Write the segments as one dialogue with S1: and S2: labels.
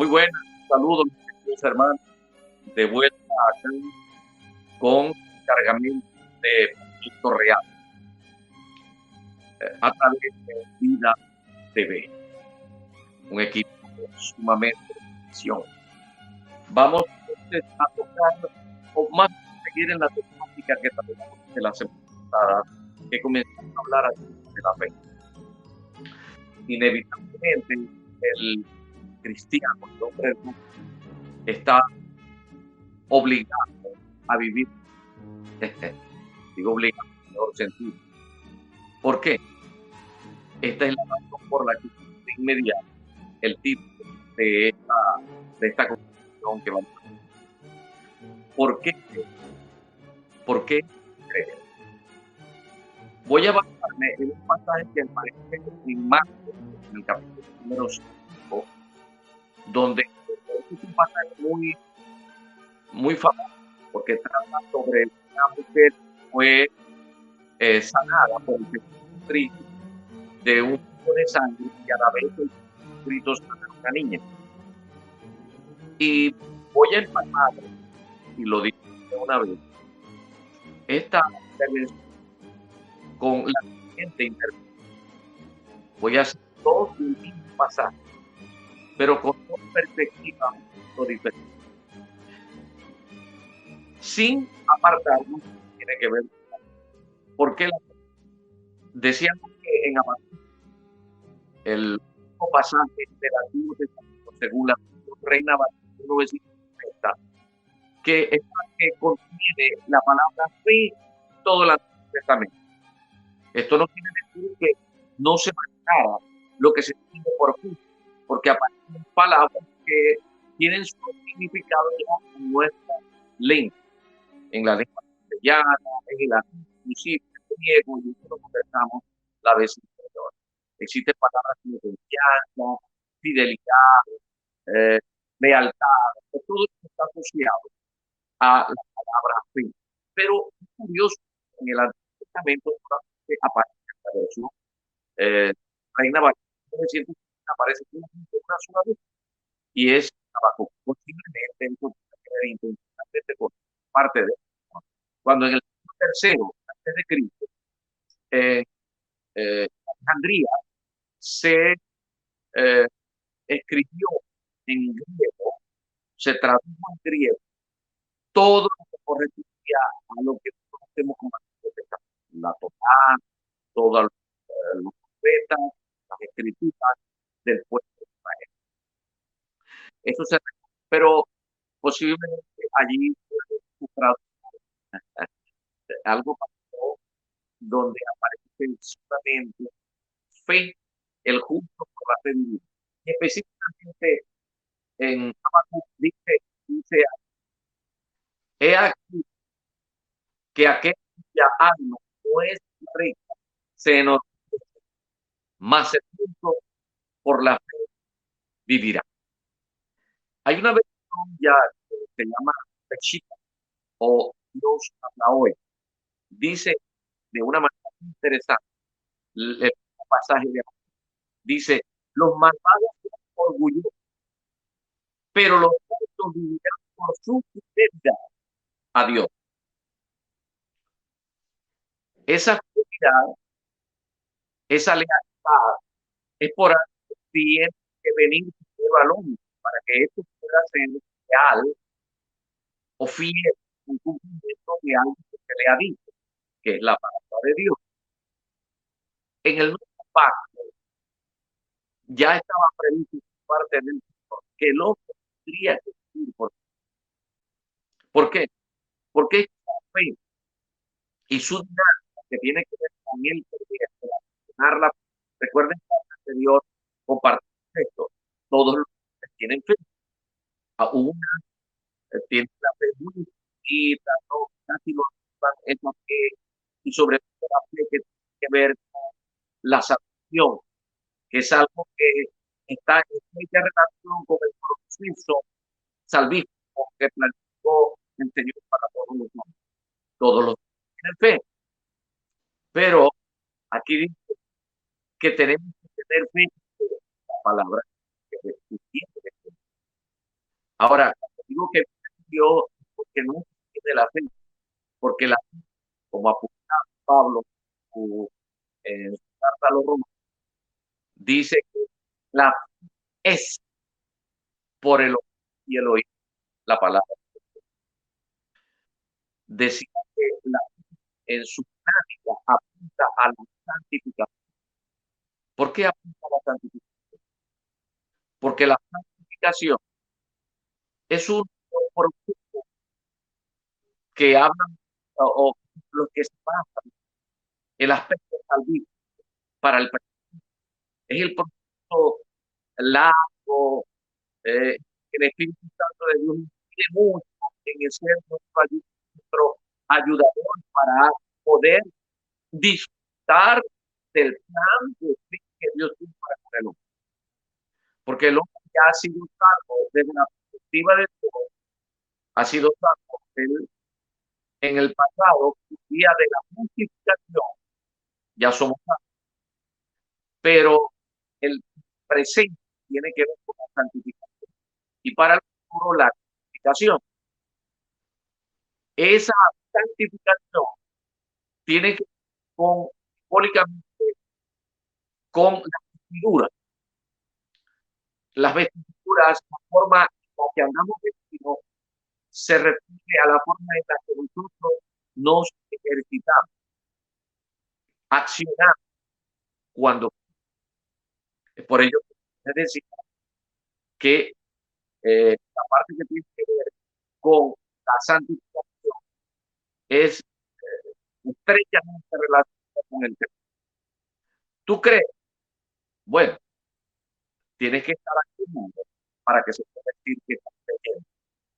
S1: buenas, saludos, mis hermanos, de vuelta acá con cargamento de Proyecto Real a través de Vida TV, un equipo sumamente de atención. Vamos entonces a tocar o más seguir en la temática que traemos de la semana pasada, que comenzamos a hablar de la fe. Inevitablemente, el cristiano, el hombre está obligado a vivir, digo obligado en el mejor sentido. ¿Por qué? Esta es la razón por la que de inmediato el título de esta conversación que vamos a hacer. ¿Por qué? ¿Por qué creer? Voy a basarme en un pasaje que aparece en Marcos, en el capítulo número 5, donde es un pasaje muy famoso, porque trata sobre una mujer que fue sanada por el Jesucristo de un tipo de sangre y a la vez el Jesucristo sana a una niña. Y voy a empalmar, y lo digo de una vez, esta intervención con la siguiente intervención. Voy a hacer todo el mismo pasaje, pero con dos perspectivas diferentes. Sin apartarnos, tiene que ver porque decíamos que en Habacuc, el último pasaje del Antiguo Testamento, según la Reina Valera 1930, que contiene la palabra fe todo el Antiguo Testamento. Esto no quiere decir que no se marcara lo que se entiende por fe, porque aparecen palabras que tienen su significado ya en nuestra lengua, en la lengua castellana, en el latín, inclusive en el griego, y eso lo conversamos la vez anterior. Existen palabras como confianza, fidelidad, lealtad, todo esto está asociado a la palabra fe. Pero es curioso, en el Antiguo Testamento aparece esta versión. Reina Valera 1900 aparece una sola vez y es Habacuc. Posiblemente eso tiene intencionalmente por parte de él. Cuando en el tercero antes de Cristo, Alejandría se escribió en griego, se tradujo en griego todo lo que correspondía a lo que conocemos como la Torá, todos los profetas, las escrituras del pueblo de Israel. Eso se, pero posiblemente allí algo pasó donde aparece solamente fe, el justo por la fe divina. Y específicamente en Habacuc dice, he aquí que aquel cuya alma no es rica se enorgullece, mas el justo por la fe vivirá. Hay una versión ya que se llama Peshita o Dios habla hoy. Dice de una manera interesante el pasaje de dice, los malvados son orgullosos, pero los justos vivirán por su fidelidad a Dios. Esa fidelidad, esa lealtad, es por algo que tiene que venir al hombre para que esto pueda ser real o fiel, un cumplimiento de algo que se le ha dicho, que es la palabra de Dios. En el nuevo pacto ya estaba previsto por parte del Señor que el hombre tendría que vivir ¿por qué? Porque esta fe y su dinámica que tiene que ver con el relacionarla. Recuerden que el anterior compartimos esto. Todos los que tienen fe, a una tienen la fe muy distinta, no, casi no es lo que, y sobre todo la fe que tiene que ver con la salvación, que es algo que está en mucha relación con el proceso salvífico que planificó el Señor para todos los hombres. Todos los que tienen fe. Pero aquí dice que tenemos que tener fe en la palabra que tiene. Ahora, cuando digo que Dios, porque no tiene la fe, porque la fe, como apunta Pablo en su carta a los romanos, dice que la fe es por el oír y el oír la palabra. Decía que en su práctica apunta a la santificación. ¿Por qué apunta a la santificación? Porque la santificación es un proceso que hablan o los que se basan el aspecto salvífico para el es el proceso largo, el Espíritu Santo de Dios tiene mucho en ser nuestro ayudador para poder disfrutar del plan de fin que Dios tiene para con el hombre. Porque el hombre ya ha sido salvo desde la perspectiva de Dios, ha sido salvo en el pasado, el día de la justificación, ya somos salvos, pero el presente tiene que ver con la santificación. Y para el futuro, la santificación. Esa santificación tiene que ver con, simbólicamente, con las vestiduras. Las vestiduras, la forma en la que andamos vestidos, se refiere a la forma en la que nosotros nos ejercitamos, accionamos cuando. Por ello, es decir, que la parte que tiene que ver con la santificación es estrechamente relacionada con el tema. ¿Tú crees? Bueno, tienes que estar aquí para que se pueda decir que estás creyendo,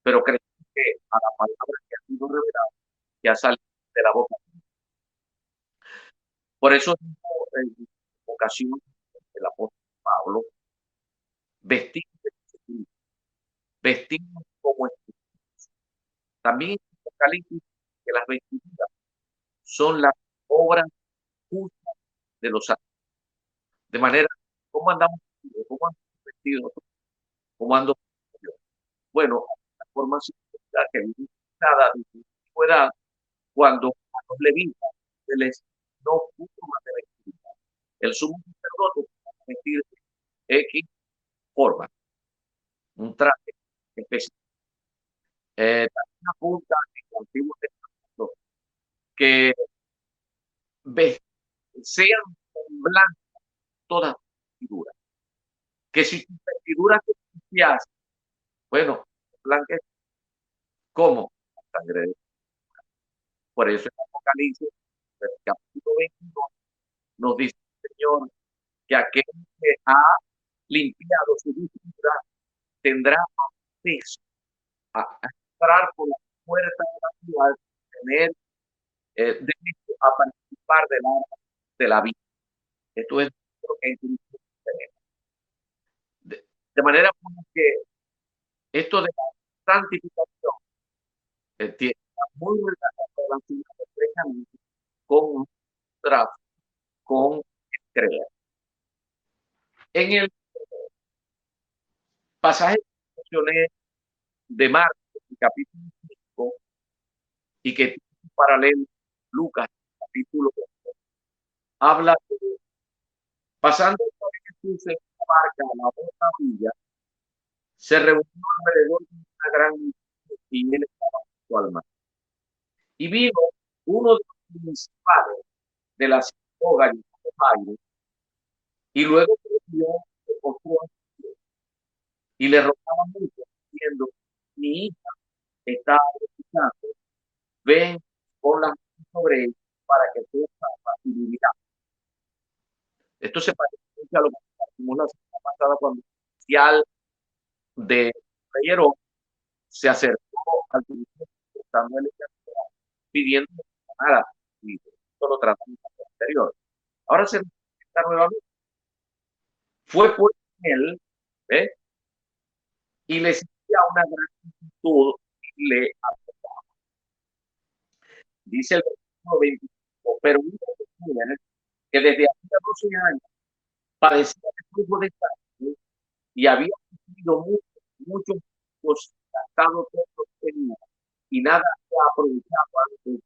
S1: pero crees que a la palabra que ha sido revelada, que ha salido de la boca. Por eso dijo en ocasión el apóstol Pablo, vestirnos, vestirnos como espíritus. También en Apocalipsis que las vestiduras son las obras justas de los santos. De manera, ¿cómo andamos vestidos? ¿Cómo andamos vestidos? ¿Cómo ando yo? Bueno, la forma simplificada que viene dada de su antigüedad, cuando a los levitas se les no puso más de vestimenta. El sumo sacerdote puede vestir X forma, un traje específico. También apunta en el Antiguo Testamento que sean blancas todas las vestiduras. Que si tus vestiduras te ensucias, bueno, blanca es como sangre de Dios. Por eso en Apocalipsis, el capítulo 22, nos dice el Señor que aquel que ha limpiado su vestidura tendrá acceso a entrar por la puerta de la ciudad, tener derecho a participar de la vida. Esto es lo que es de manera que esto de la santificación está muy relacionado estrechamente con nuestra, con el creer. En el pasaje que mencioné de Marcos, el capítulo 5, y que tiene un paralelo Lucas, capítulo 8, habla de pasando por Jesús en la barca a la otra orilla, se reunió alrededor de una gran multitud y él estaba junto al mar. Y vino uno de los principales de la sinagoga llamado Jairo, y luego se postró y le rogaba mucho, diciendo: mi hija está escuchando, ven con las manos sobre él para que tenga facilidad. Esto se parece mucho a lo que hicimos la semana pasada cuando el oficial de Reyero se acercó al dirigente estando en el pidiendo nada, y esto lo tratamos en el anterior. Ahora se presenta nuevamente. Fue por él, ¿eh? Y le seguía una gran multitud y le aceptaba. Dice el versículo 25, pero una mujer que desde hacía 12 años padecía de flujo de sangre y había sufrido mucho, mucho pues gastado todo lo que tenía y nada había aprovechado antes,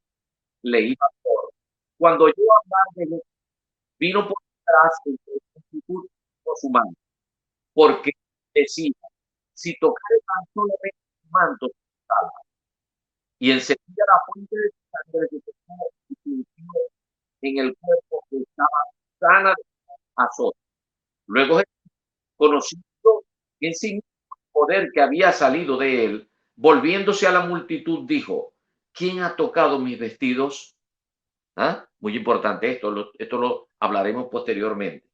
S1: le iba por. Cuando oyó hablar de Jesús, vino por detrás entre la multitud con su mano, porque decía, si tocare tan solamente su manto, salva. Y enseguida la fuente de su sangre se tocó y sintió en el cuerpo que estaba sana de azote. Luego, conociendo en sí mismo el poder que había salido de él, volviéndose a la multitud, dijo, ¿quién ha tocado mis vestidos? ¿Ah? Muy importante esto lo hablaremos posteriormente.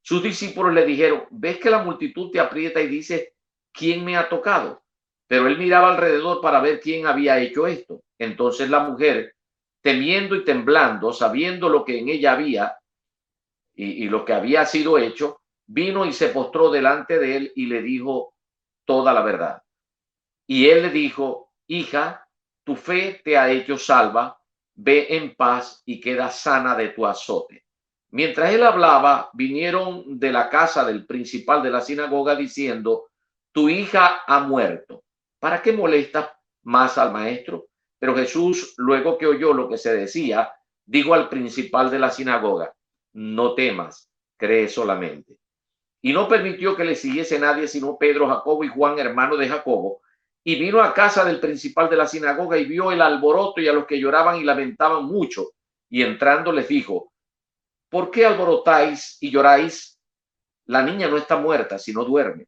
S1: Sus discípulos le dijeron, ¿ves que la multitud te aprieta y dice, ¿quién me ha tocado? Pero él miraba alrededor para ver quién había hecho esto. Entonces la mujer, temiendo y temblando, sabiendo lo que en ella había y lo que había sido hecho, vino y se postró delante de él y le dijo toda la verdad. Y él le dijo, hija, tu fe te ha hecho salva, ve en paz y queda sana de tu azote. Mientras él hablaba, vinieron de la casa del principal de la sinagoga diciendo, tu hija ha muerto. ¿Para qué molestas más al maestro? Pero Jesús, luego que oyó lo que se decía, dijo al principal de la sinagoga, no temas, cree solamente. Y no permitió que le siguiese nadie sino Pedro, Jacobo y Juan, hermano de Jacobo. Y vino a casa del principal de la sinagoga y vio el alboroto y a los que lloraban y lamentaban mucho. Y entrando les dijo, ¿por qué alborotáis y lloráis? La niña no está muerta, sino duerme.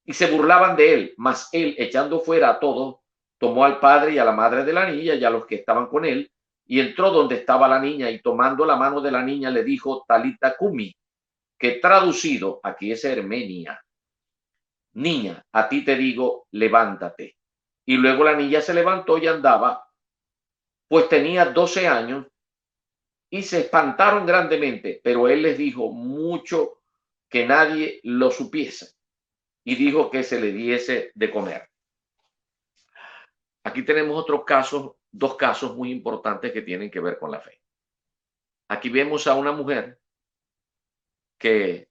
S1: Y se burlaban de él, mas él, echando fuera a todos, tomó al padre y a la madre de la niña y a los que estaban con él, y entró donde estaba la niña, y tomando la mano de la niña le dijo, Talita Cumi, que traducido, aquí es Hermenia, niña, a ti te digo, levántate. Y luego la niña se levantó y andaba, pues tenía 12 años, y se espantaron grandemente, pero él les dijo mucho que nadie lo supiese, y dijo que se le diese de comer. Aquí tenemos otros casos, dos casos muy importantes que tienen que ver con la fe. Aquí vemos a una mujer que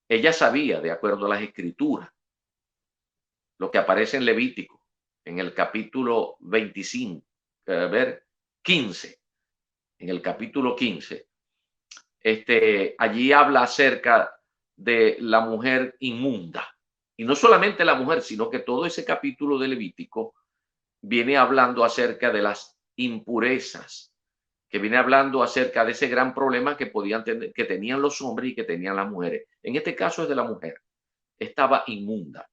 S1: ella sabía, de acuerdo a las escrituras, lo que aparece en Levítico, en el capítulo 25, ver, 15, en el capítulo 15, allí habla acerca de la mujer inmunda. Y no solamente la mujer, sino que todo ese capítulo de Levítico viene hablando acerca de las impurezas, que viene hablando acerca de ese gran problema que podían tener, que tenían los hombres y que tenían las mujeres. En este caso es de la mujer. Estaba inmunda.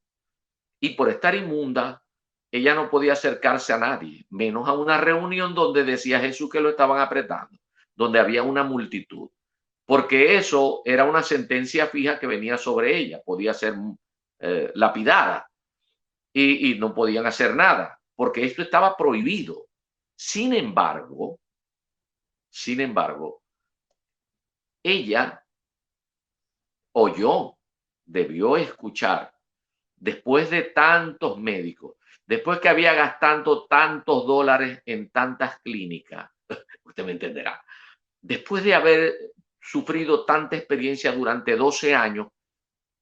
S1: Y por estar inmunda, ella no podía acercarse a nadie, menos a una reunión donde decía Jesús que lo estaban apretando, donde había una multitud, porque eso era una sentencia fija que venía sobre ella, podía ser lapidada y no podían hacer nada, porque esto estaba prohibido. Sin embargo, ella oyó, debió escuchar, después de tantos médicos, después que había gastado tantos dólares en tantas clínicas, usted me entenderá, después de haber sufrido tanta experiencia durante 12 años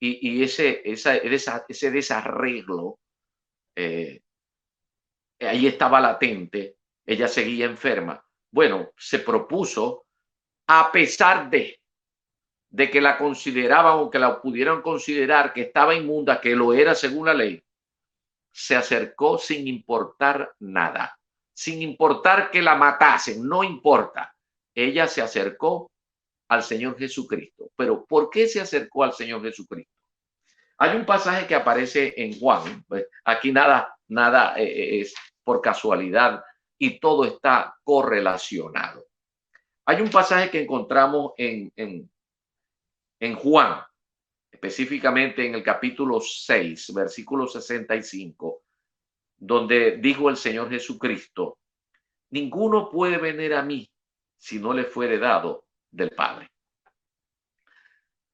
S1: y ese desarreglo, eh, ahí estaba latente, ella seguía enferma. Bueno, se propuso, a pesar de que la consideraban o que la pudieran considerar que estaba inmunda, que lo era según la ley, se acercó sin importar nada, sin importar que la matasen, no importa. Ella se acercó al Señor Jesucristo. Pero ¿por qué se acercó al Señor Jesucristo? Hay un pasaje que aparece en Juan. Pues, aquí nada es por casualidad y todo está correlacionado. Hay un pasaje que encontramos en Juan, específicamente en el capítulo 6, versículo 65, donde dijo el Señor Jesucristo, ninguno puede venir a mí si no le fuere dado del Padre.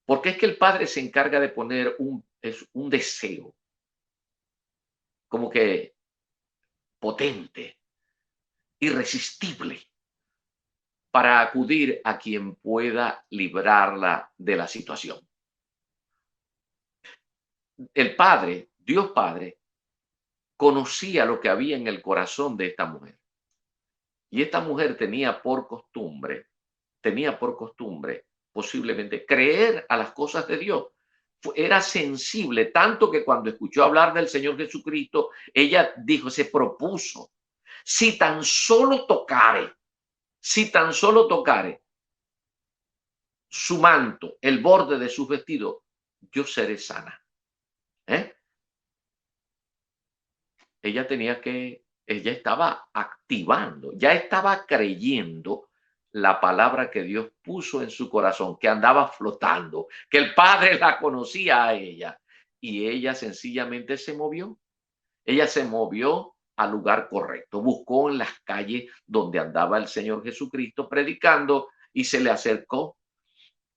S1: Porque es que el Padre se encarga de poner un deseo como que potente, irresistible, para acudir a quien pueda librarla de la situación. El Padre, Dios Padre, conocía lo que había en el corazón de esta mujer. Y esta mujer tenía por costumbre posiblemente creer a las cosas de Dios. Era sensible, tanto que cuando escuchó hablar del Señor Jesucristo, ella dijo, se propuso, si tan solo tocare, si tan solo tocare su manto, el borde de sus vestidos, yo seré sana. ¿Eh? Ella estaba activando, ya estaba creyendo la palabra que Dios puso en su corazón, que andaba flotando, que el Padre la conocía a ella. Y ella sencillamente se movió. Ella se movió al lugar correcto, buscó en las calles donde andaba el Señor Jesucristo predicando y se le acercó.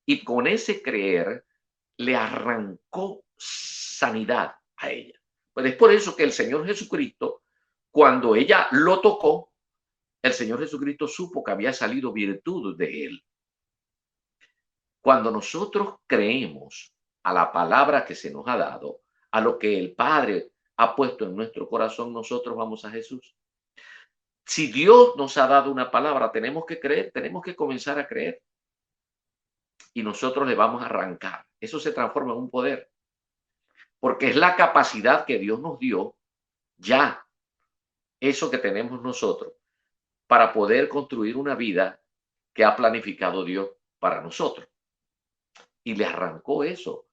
S1: Y con ese creer le arrancó sanidad a ella. Pues es por eso que el Señor Jesucristo, cuando ella lo tocó, el Señor Jesucristo supo que había salido virtud de él. Cuando nosotros creemos a la palabra que se nos ha dado, a lo que el Padre ha puesto en nuestro corazón, nosotros vamos a Jesús. Si Dios nos ha dado una palabra, tenemos que creer, tenemos que comenzar a creer. Y nosotros le vamos a arrancar. Eso se transforma en un poder. Porque es la capacidad que Dios nos dio, ya, eso que tenemos nosotros, para poder construir una vida que ha planificado Dios para nosotros. Y le arrancó eso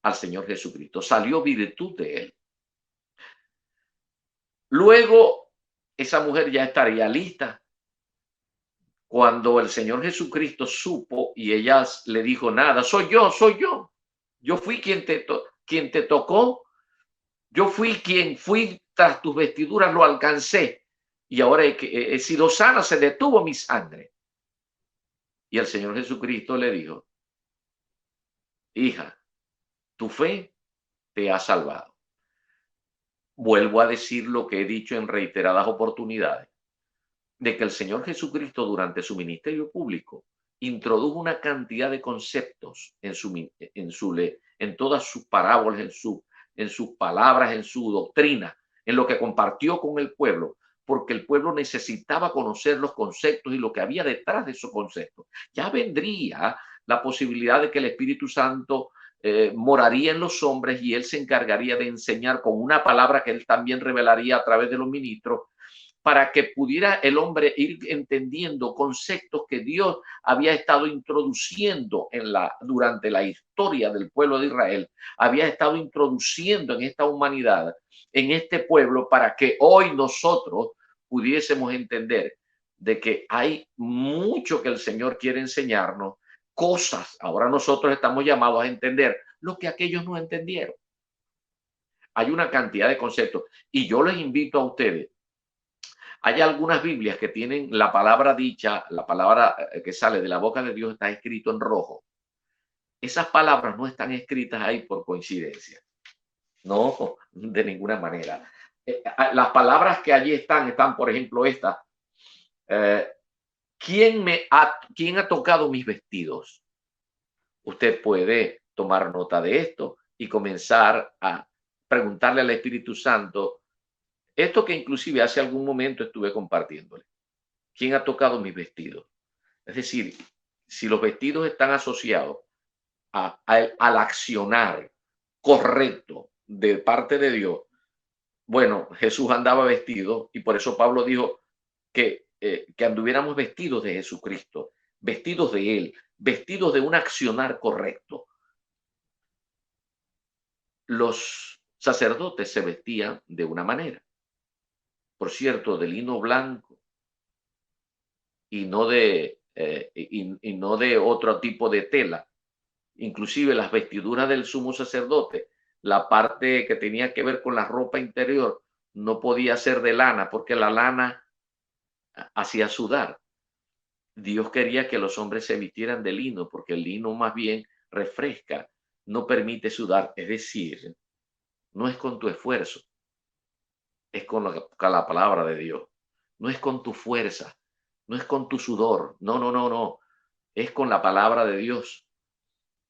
S1: al Señor Jesucristo. Salió virtud de él. Luego, esa mujer ya estaría lista. Cuando el Señor Jesucristo supo y ella le dijo, nada, soy yo, soy yo. Yo fui quien te tocó. Yo fui tras tus vestiduras, lo alcancé. Y ahora he sido sana, se detuvo mi sangre. Y el Señor Jesucristo le dijo, hija, tu fe te ha salvado. Vuelvo a decir lo que he dicho en reiteradas oportunidades, de que el Señor Jesucristo durante su ministerio público introdujo una cantidad de conceptos en todas sus parábolas, en sus palabras, en su doctrina, en lo que compartió con el pueblo, porque el pueblo necesitaba conocer los conceptos y lo que había detrás de esos conceptos. Ya vendría la posibilidad de que el Espíritu Santo moraría en los hombres y él se encargaría de enseñar con una palabra que él también revelaría a través de los ministros, para que pudiera el hombre ir entendiendo conceptos que Dios había estado introduciendo durante la historia del pueblo de Israel, había estado introduciendo en esta humanidad, en este pueblo, para que hoy nosotros pudiésemos entender de que hay mucho que el Señor quiere enseñarnos, cosas. Ahora nosotros estamos llamados a entender lo que aquellos no entendieron. Hay una cantidad de conceptos y yo les invito a ustedes. Hay algunas Biblias que tienen la palabra dicha, la palabra que sale de la boca de Dios está escrito en rojo. Esas palabras no están escritas ahí por coincidencia. No, de ninguna manera. Las palabras que allí están, por ejemplo, esta. ¿Quién ha tocado mis vestidos? Usted puede tomar nota de esto y comenzar a preguntarle al Espíritu Santo esto que inclusive hace algún momento estuve compartiéndole. ¿Quién ha tocado mis vestidos? Es decir, si los vestidos están asociados al accionar correcto de parte de Dios, bueno, Jesús andaba vestido y por eso Pablo dijo que anduviéramos vestidos de Jesucristo, vestidos de Él, vestidos de un accionar correcto. Los sacerdotes se vestían de una manera, por cierto, de lino blanco y no de otro tipo de tela. Inclusive las vestiduras del sumo sacerdote, la parte que tenía que ver con la ropa interior, no podía ser de lana porque la lana hacía sudar. Dios quería que los hombres se vistieran de lino porque el lino más bien refresca, no permite sudar. Es decir, no es con tu esfuerzo, es con la palabra de Dios. No es con tu fuerza, no es con tu sudor. No, no, no, no. Es con la palabra de Dios.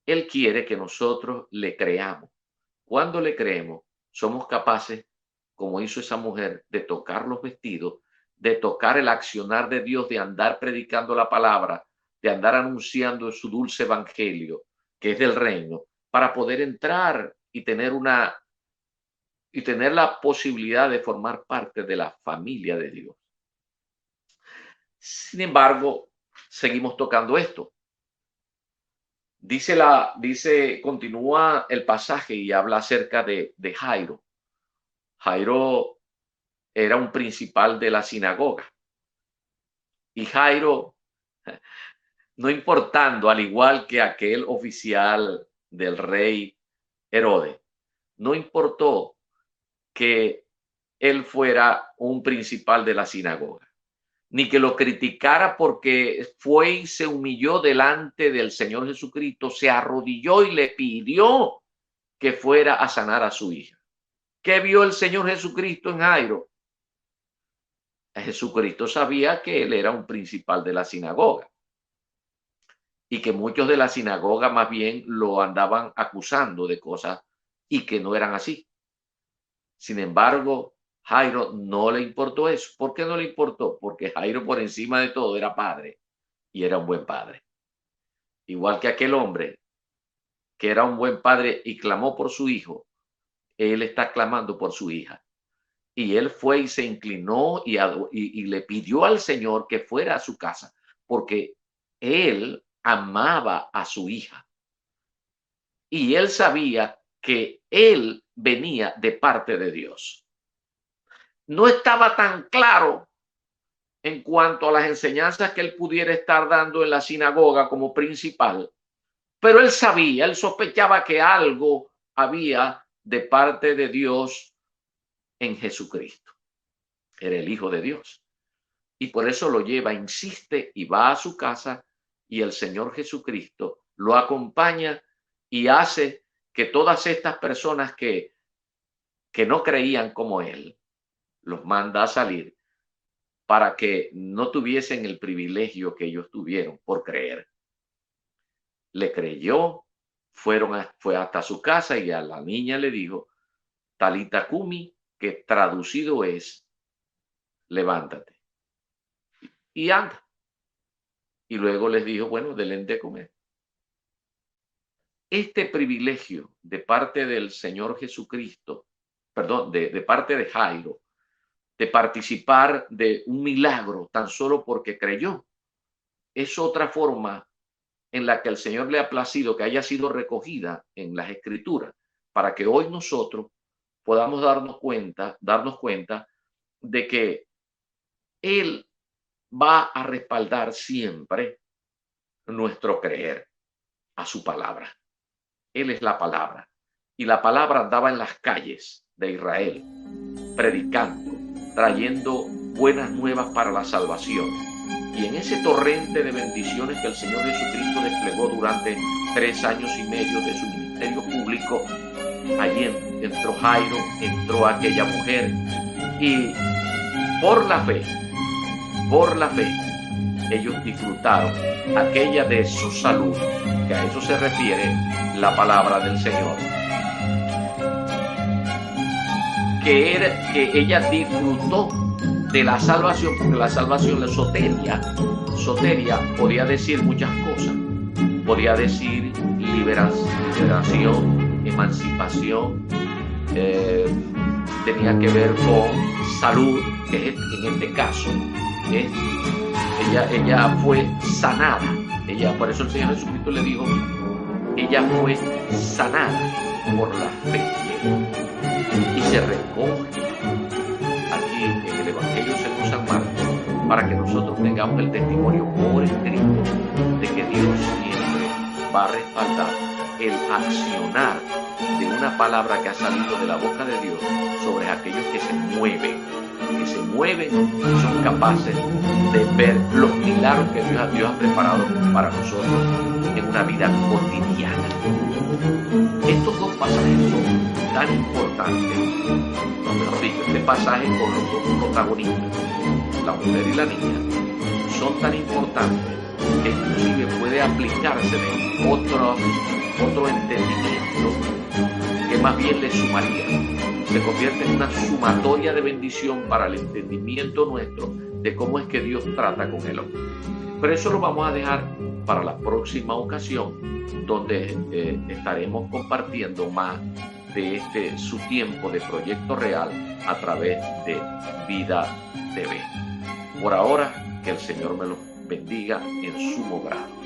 S1: Él quiere que nosotros le creamos. Cuando le creemos, somos capaces como hizo esa mujer, de tocar los vestidos, de tocar el accionar de Dios, de andar predicando la palabra, de andar anunciando su dulce evangelio, que es del reino, para poder entrar y tener la posibilidad de formar parte de la familia de Dios. Sin embargo, seguimos tocando esto. Continúa el pasaje y habla acerca de Jairo. Jairo era un principal de la sinagoga. Y Jairo, no importando, al igual que aquel oficial del rey Herodes, no importó que él fuera un principal de la sinagoga, ni que lo criticara, porque fue y se humilló delante del Señor Jesucristo, se arrodilló y le pidió que fuera a sanar a su hija. ¿Qué vio el Señor Jesucristo en Jairo? Jesucristo sabía que él era un principal de la sinagoga y que muchos de la sinagoga más bien lo andaban acusando de cosas y que no eran así. Sin embargo, Jairo no le importó eso. ¿Por qué no le importó? Porque Jairo, por encima de todo, era padre y era un buen padre. Igual que aquel hombre que era un buen padre y clamó por su hijo, él está clamando por su hija. Y él fue y se inclinó y le pidió al Señor que fuera a su casa, porque él amaba a su hija. Y él sabía que él venía de parte de Dios. No estaba tan claro en cuanto a las enseñanzas que él pudiera estar dando en la sinagoga como principal, pero él sabía, él sospechaba que algo había de parte de Dios en Jesucristo. Era el Hijo de Dios. Y por eso lo lleva, insiste y va a su casa, y el Señor Jesucristo lo acompaña y hace que todas estas personas que no creían como él, los manda a salir para que no tuviesen el privilegio que ellos tuvieron por creer. Le creyó, fue hasta su casa y a la niña le dijo, Talita Cumi, que traducido es, levántate y anda. Y luego les dijo, bueno, denle de comer. Este privilegio de parte del Señor Jesucristo, perdón, de parte de Jairo, de participar de un milagro tan solo porque creyó, es otra forma en la que el Señor le ha placido que haya sido recogida en las Escrituras, para que hoy nosotros podamos darnos cuenta de que Él va a respaldar siempre nuestro creer a su palabra. Él es la palabra. Y la palabra andaba en las calles de Israel, predicando, trayendo buenas nuevas para la salvación. Y en ese torrente de bendiciones que el Señor Jesucristo desplegó durante 3 años y medio de su ministerio público, allí entró Jairo, entró aquella mujer, y por la fe, ellos disfrutaron aquella de su salud, que a eso se refiere la palabra del Señor. Que ella disfrutó de la salvación, porque la salvación, la soteria podía decir muchas cosas. Podía decir liberación, emancipación, tenía que ver con salud, que en este caso ella fue sanada. Por eso el Señor Jesucristo le dijo, ella fue sanada por la fe. Y se recoge aquí en el Evangelio según San Marcos, para que nosotros tengamos el testimonio por escrito de que Dios siempre va a respaldar el accionar de una palabra que ha salido de la boca de Dios sobre aquellos que se mueven y son capaces de ver los milagros que Dios ha preparado para nosotros en una vida cotidiana. Estos dos pasajes son tan importantes, o mejor dicho, este pasaje con los dos protagonistas, la mujer y la niña, son tan importantes que inclusive puede aplicarse en otro entendimiento que más bien le sumaría se convierte en una sumatoria de bendición para el entendimiento nuestro de cómo es que Dios trata con el hombre. Pero eso lo vamos a dejar para la próxima ocasión, donde estaremos compartiendo más de su tiempo de proyecto real a través de Vida TV. Por ahora, que el Señor me los bendiga en sumo grado.